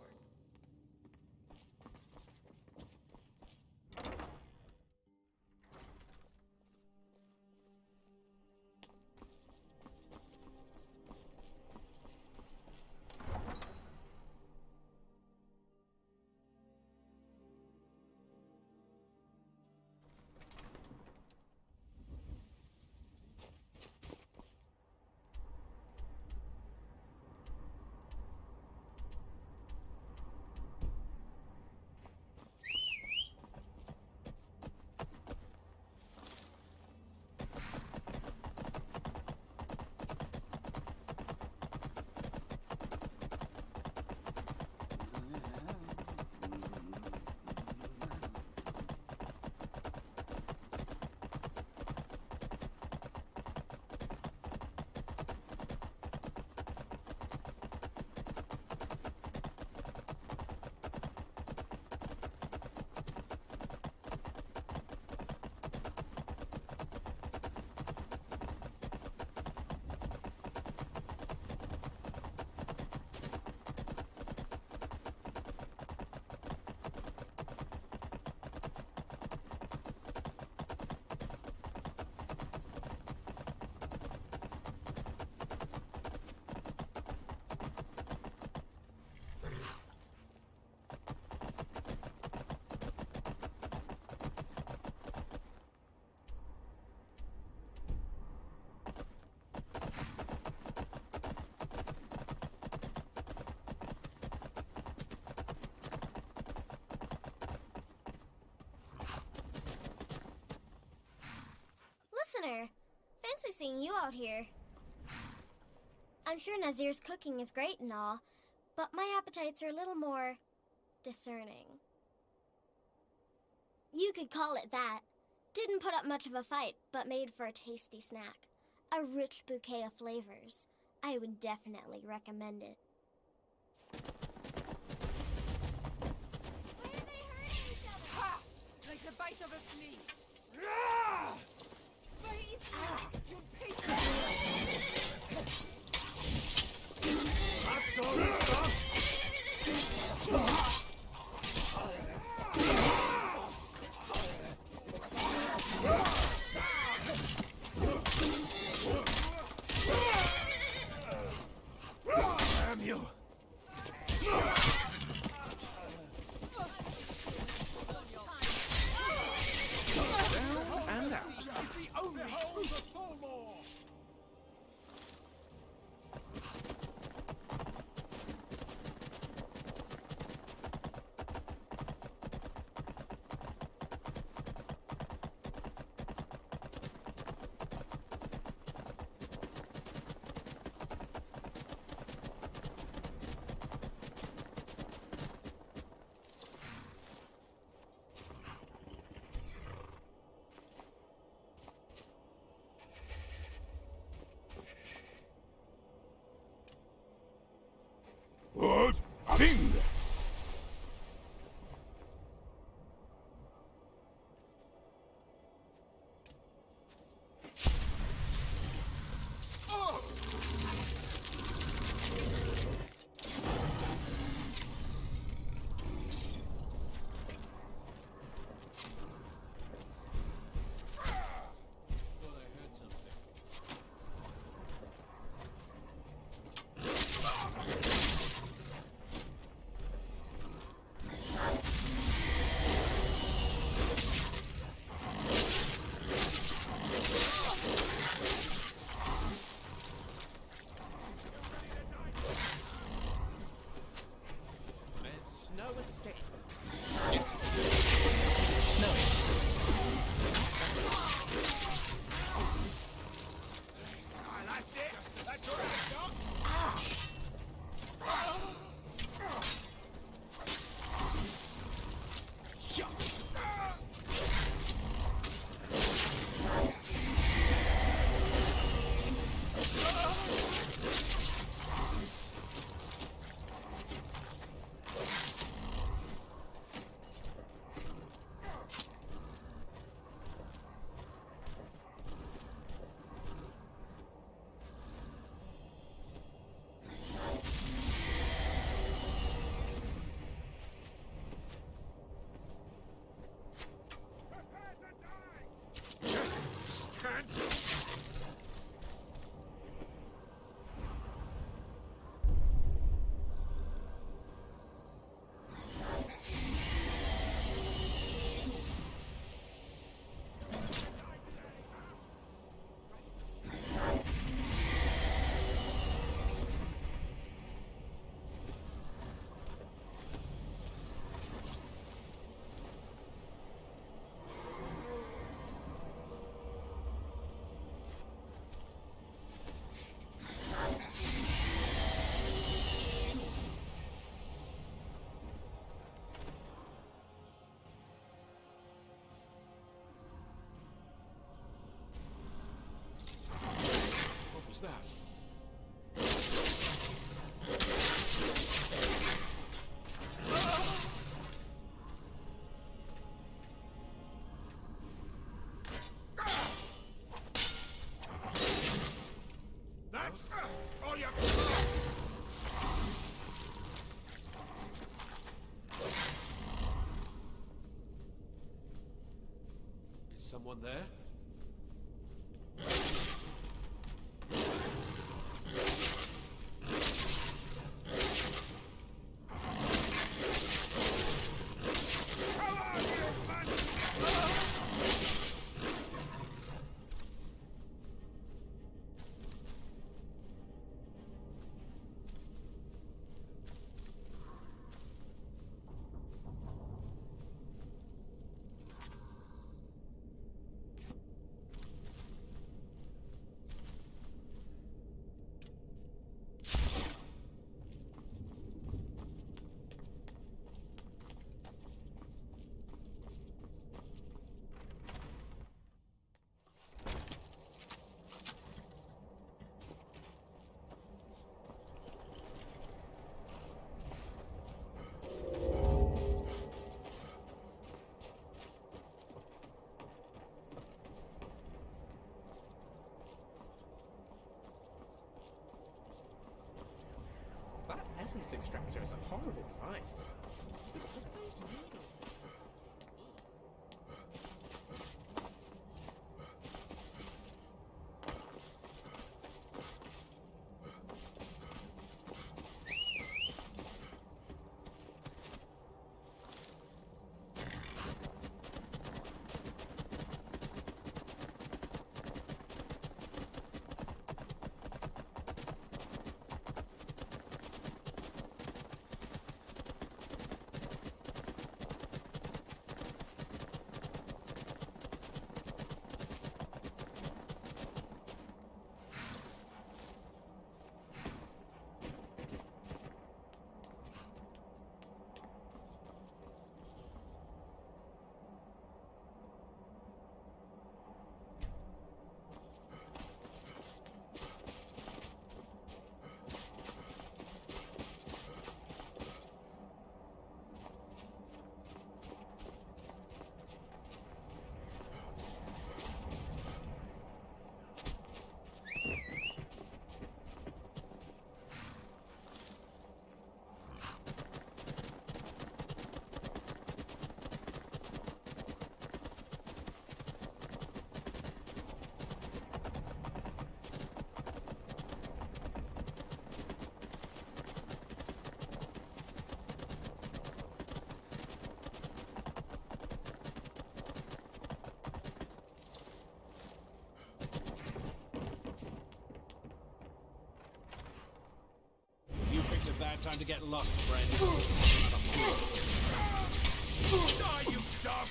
Listener, fancy seeing you out here. I'm sure Nazir's cooking is great and all, but my appetites are a little more discerning. You could call it that. Didn't put up much of a fight, but made for a tasty snack. A rich bouquet of flavors. I would definitely recommend it. Why are they hurting each other? Ha! Like the bite of a flea. Where is he? You piece Damn you! And out. Is the only truth of Thalmor. What? Ding! someone there? That essence extractor is a horrible device. Just look at those needles. A bad time to get lost, friend. Die, you dog!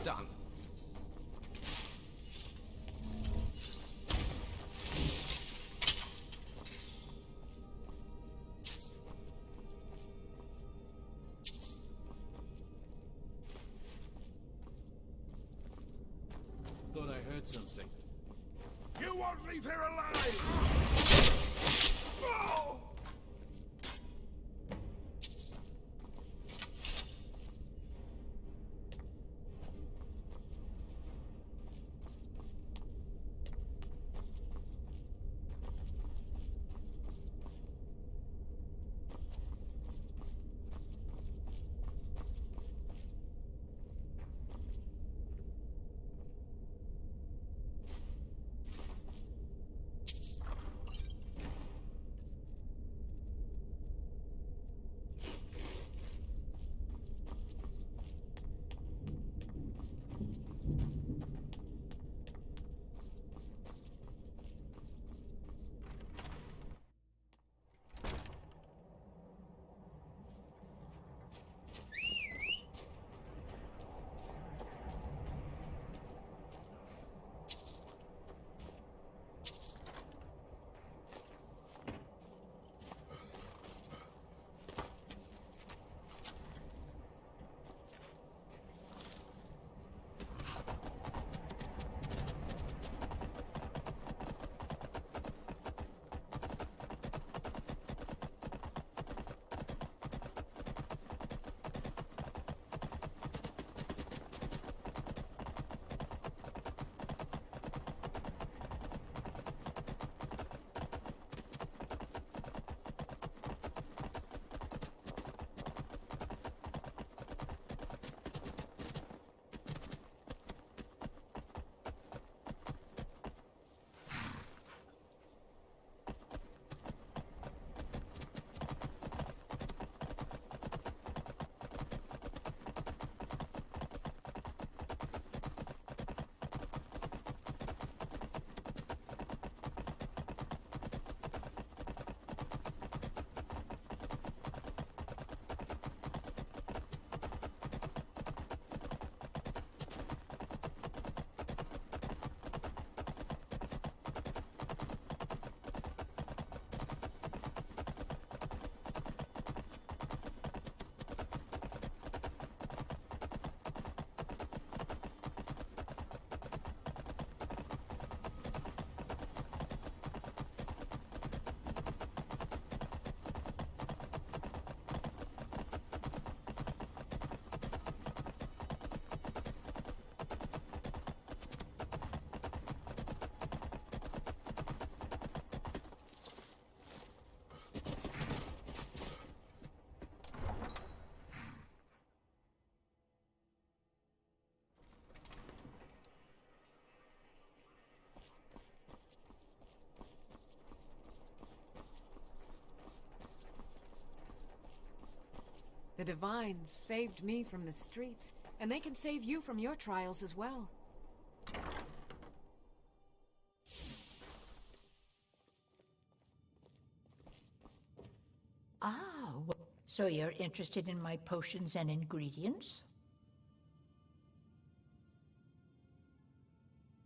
Done. Thought I heard something. You won't leave here alive! Oh! The Divines saved me from the streets, and they can save you from your trials as well. Ah, so you're interested in my potions and ingredients?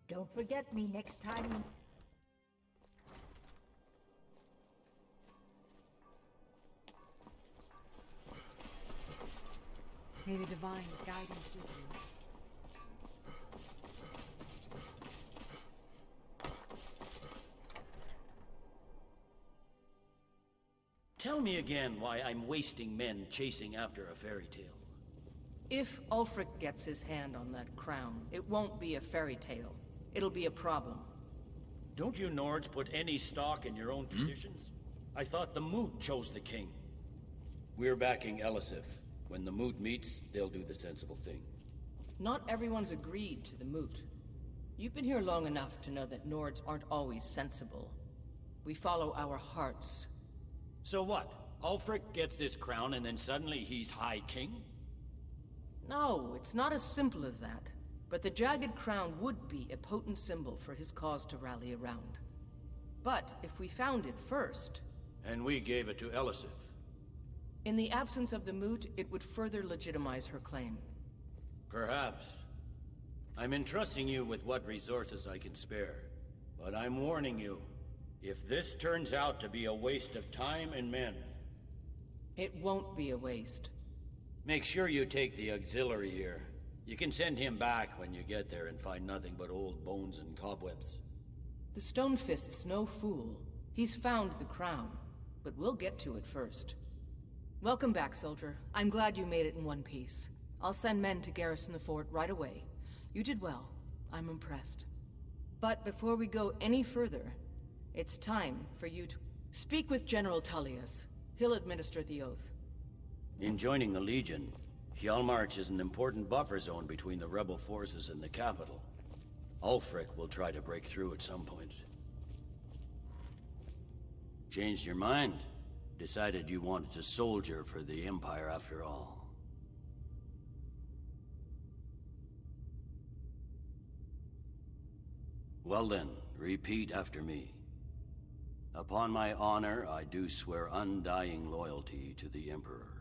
Don't forget me next time. May the Divines guide and keep you. Tell me again why I'm wasting men chasing after a fairy tale. If Ulfric gets his hand on that crown, it won't be a fairy tale. It'll be a problem. Don't you Nords put any stock in your own traditions? I thought the Moot chose the king. We're backing Elisif. When the Moot meets, they'll do the sensible thing. Not everyone's agreed to the moot. You've been here long enough to know that Nords aren't always sensible. We follow our hearts. So what? Ulfric gets this crown and then suddenly he's High King? No, it's not as simple as that. But the Jagged Crown would be a potent symbol for his cause to rally around. But if we found it first... And we gave it to Elisif. In the absence of the moot, it would further legitimize her claim. Perhaps. I'm entrusting you with what resources I can spare. But I'm warning you, if this turns out to be a waste of time and men... It won't be a waste. Make sure you take the auxiliary here. You can send him back when you get there and find nothing but old bones and cobwebs. The Stonefist's no fool. He's found the crown, but we'll get to it first. Welcome back, soldier. I'm glad you made it in one piece. I'll send men to garrison the fort right away. You did well. I'm impressed. But before we go any further, it's time for you to speak with General Tullius. He'll administer the oath. In joining the Legion, Hjalmarch is an important buffer zone between the rebel forces and the capital. Ulfric will try to break through at some point. Changed your mind? Decided you wanted to soldier for the Empire after all. Well then, repeat after me. Upon my honor, I do swear undying loyalty to the Emperor.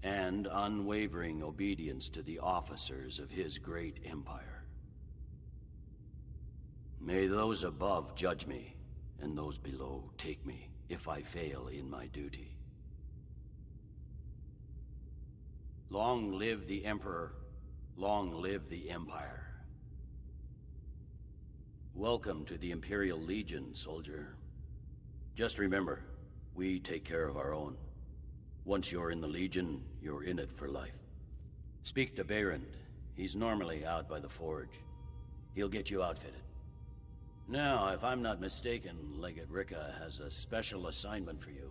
And unwavering obedience to the officers of his great empire. May those above judge me, and those below take me, if I fail in my duty. Long live the Emperor, long live the Empire. Welcome to the Imperial Legion, soldier. Just remember, we take care of our own. Once you're in the Legion, you're in it for life. Speak to Behrend. He's normally out by the forge. He'll get you outfitted. Now, if I'm not mistaken, Legate Ricka has a special assignment for you.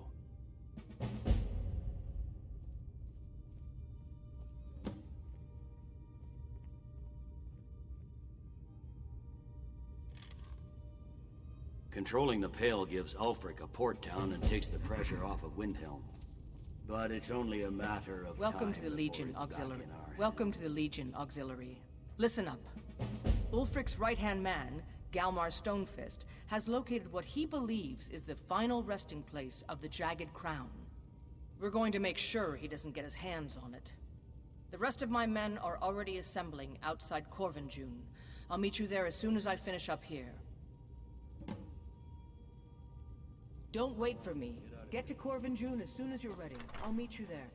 Controlling the Pale gives Ulfric a port town and takes the pressure off of Windhelm. But it's only a matter of Welcome time to the Legion before it's back Auxiliary. in our Welcome to the Legion Auxiliary. Listen up. Ulfric's right-hand man, Galmar Stonefist, has located what he believes is the final resting place of the Jagged Crown. We're going to make sure he doesn't get his hands on it. The rest of my men are already assembling outside Corvinjune. I'll meet you there as soon as I finish up here. Don't wait for me. Get to Corvinjune as soon as you're ready. I'll meet you there.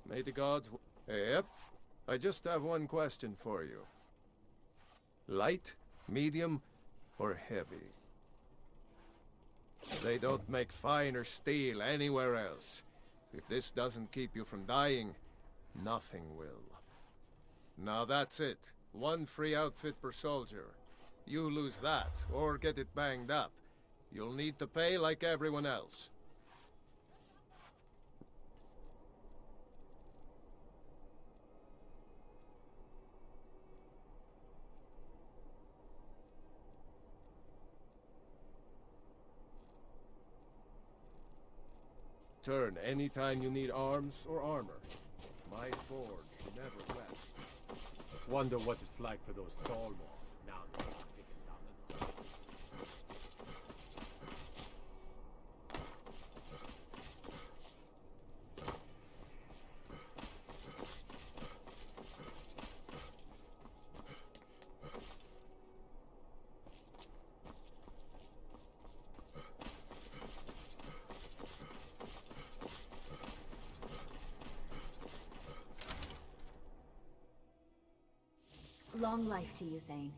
May the gods... Yep. I just have one question for you. Light, medium, or heavy? They don't make finer steel anywhere else. If this doesn't keep you from dying, nothing will. Now that's it. One free outfit per soldier. You lose that, or get it banged up. You'll need to pay like everyone else. Return anytime you need arms or armor. My forge never rests. Wonder what it's like for those Thalmor now that they've taken down the north. Long life to you, Thane.